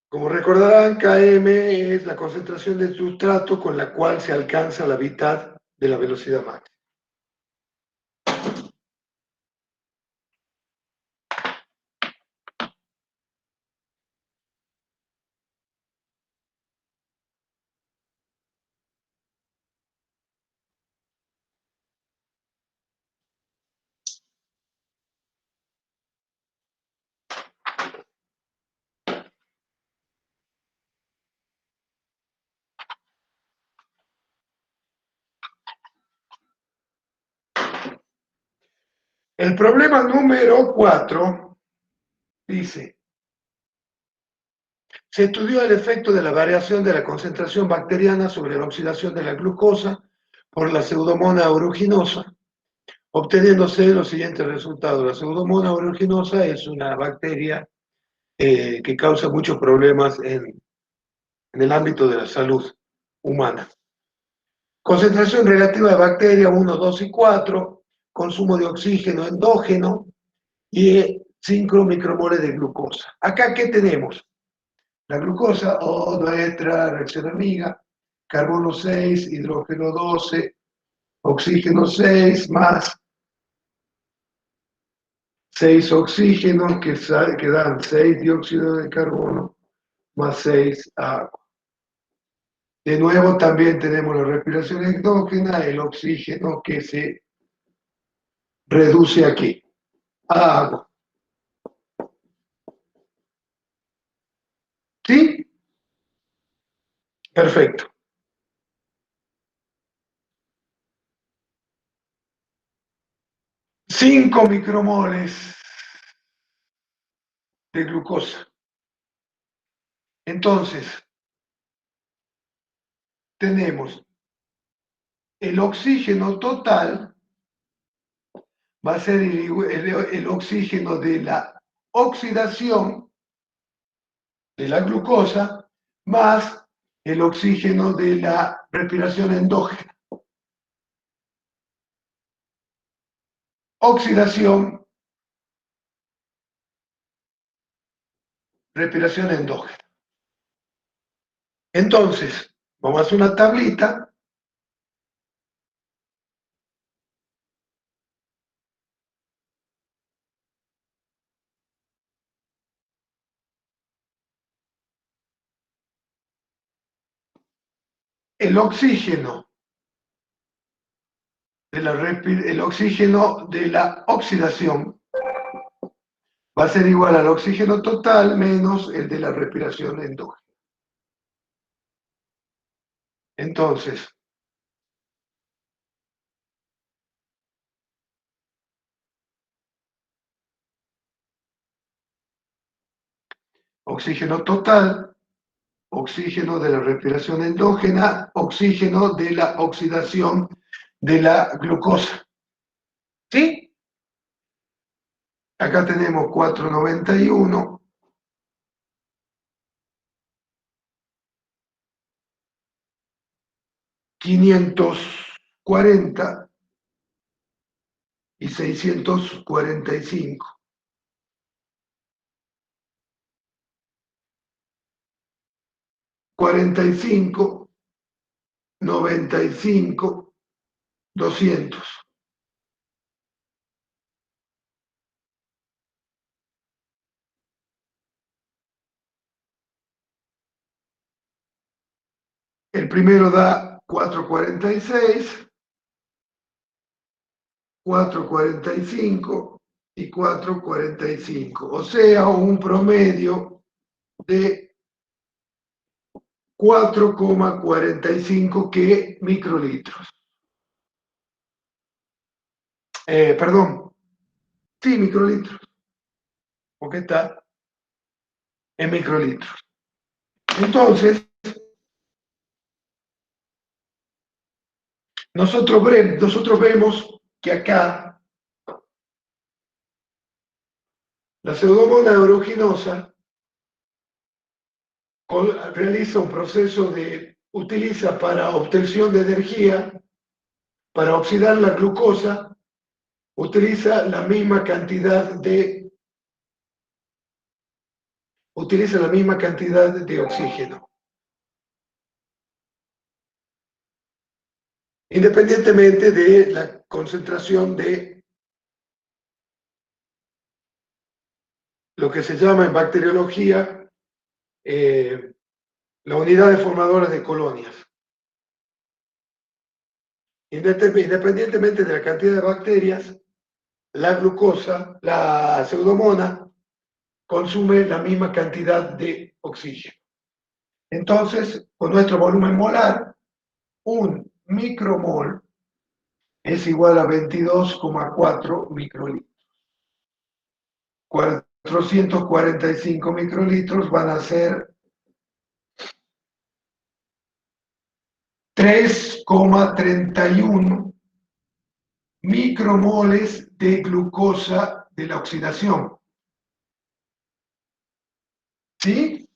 Como recordarán, km es la concentración del sustrato con la cual se alcanza la mitad de la velocidad máxima. El problema número 4 dice: se estudió el efecto de la variación de la concentración bacteriana sobre la oxidación de la glucosa por la Pseudomonas aeruginosa, obteniéndose los siguientes resultados. La Pseudomonas aeruginosa es una bacteria que causa muchos problemas en el ámbito de la salud humana. Concentración relativa de bacteria 1, 2 y 4, consumo de oxígeno endógeno y 5 micromoles de glucosa. Acá, ¿qué tenemos? La glucosa, o nuestra reacción amiga, carbono 6, hidrógeno 12, oxígeno 6, más 6 oxígenos que dan 6 dióxido de carbono, más 6 agua. De nuevo también tenemos la respiración endógena, el oxígeno que se reduce aquí, a agua. ¿Sí? Perfecto. Cinco micromoles de glucosa. Entonces, tenemos el oxígeno total, va a ser el oxígeno de la oxidación de la glucosa más el oxígeno de la respiración endógena. Oxidación, respiración endógena. Entonces, vamos a hacer una tablita. El oxígeno el oxígeno de la oxidación va a ser igual al oxígeno total menos el de la respiración endógena. Entonces, oxígeno total, oxígeno de la respiración endógena, oxígeno de la oxidación de la glucosa. ¿Sí? Acá tenemos 491. ...540 y 645. 45, 95, 200. El primero da 4,46, 4,45 y 4,45. O sea, un promedio de 4,45 que microlitros. Perdón, sí, microlitros, porque está en microlitros. Entonces, nosotros vemos que acá la pseudomonas aeruginosa realiza un proceso utiliza para obtención de energía, para oxidar la glucosa, utiliza la misma cantidad de oxígeno. Independientemente de la concentración de lo que se llama en bacteriología la unidad de formadores de colonias. Independientemente de la cantidad de bacterias, la glucosa, la pseudomonas, consume la misma cantidad de oxígeno. Entonces, con nuestro volumen molar, un micromol es igual a 22,4 microlitros. 445 microlitros van a ser 3,31 micromoles de glucosa de la oxidación. ¿Sí?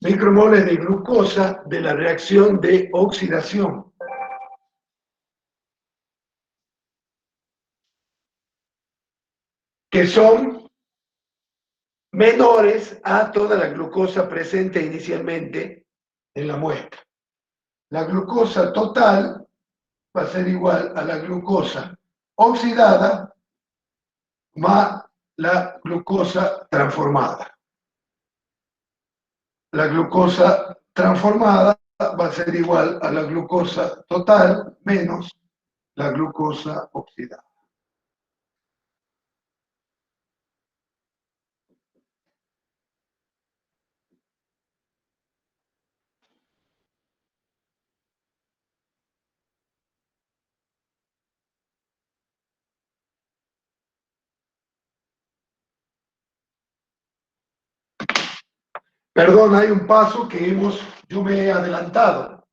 Micromoles de glucosa de la reacción de oxidación. Que son menores a toda la glucosa presente inicialmente en la muestra. La glucosa total va a ser igual a la glucosa oxidada más la glucosa transformada. La glucosa transformada va a ser igual a la glucosa total menos la glucosa oxidada. Perdón, hay un paso que yo me he adelantado.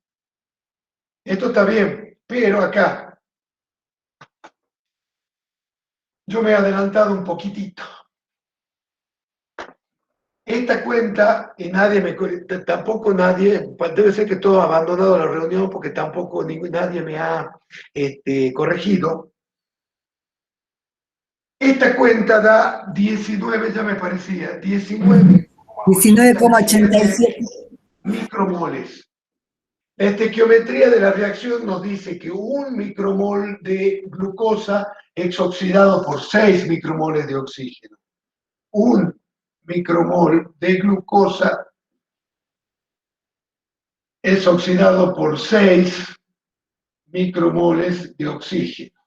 Esto está bien, pero acá yo me he adelantado un poquitito. Esta cuenta, y tampoco nadie, debe ser que todos han abandonado la reunión porque tampoco nadie me ha corregido. Esta cuenta da 19, ya me parecía, 19,87 micromoles. La estequiometría de la reacción nos dice que un micromol de glucosa es oxidado por 6 micromoles de oxígeno. Un micromol de glucosa es oxidado por 6 micromoles de oxígeno.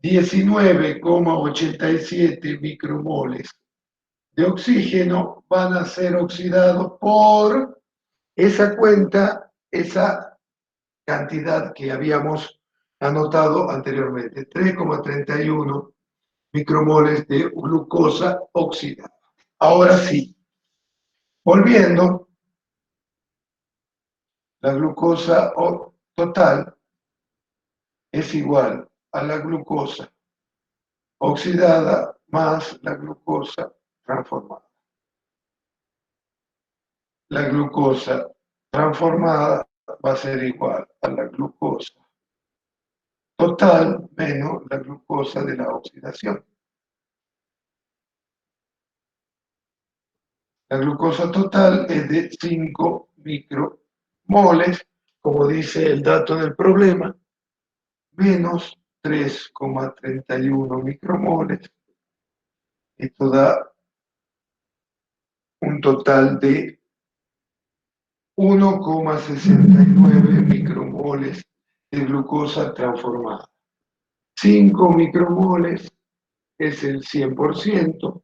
19,87 micromoles de oxígeno van a ser oxidados por esa cuenta, esa cantidad que habíamos anotado anteriormente, 3,31 micromoles de glucosa oxidada. Ahora sí, volviendo, la glucosa total es igual a la glucosa oxidada más la glucosa transformada. La glucosa transformada va a ser igual a la glucosa total menos la glucosa de la oxidación. La glucosa total es de 5 micromoles, como dice el dato del problema, menos 3,31 micromoles. Esto da un total de 1,69 micromoles de glucosa transformada. 5 micromoles es el 100%.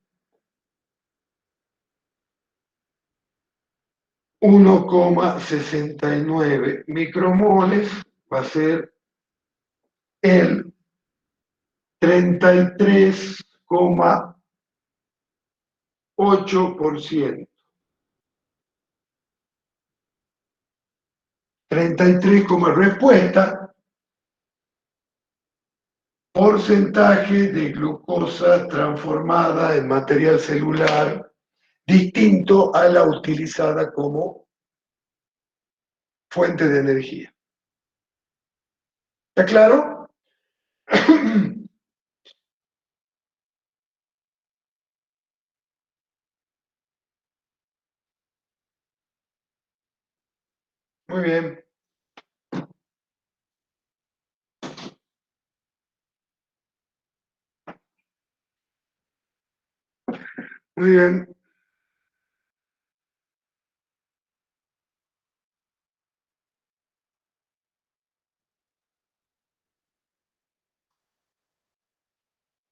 1,69 micromoles va a ser el 33,8%. 33 como respuesta, porcentaje de glucosa transformada en material celular distinto a la utilizada como fuente de energía. ¿Está claro? Muy bien. Muy bien.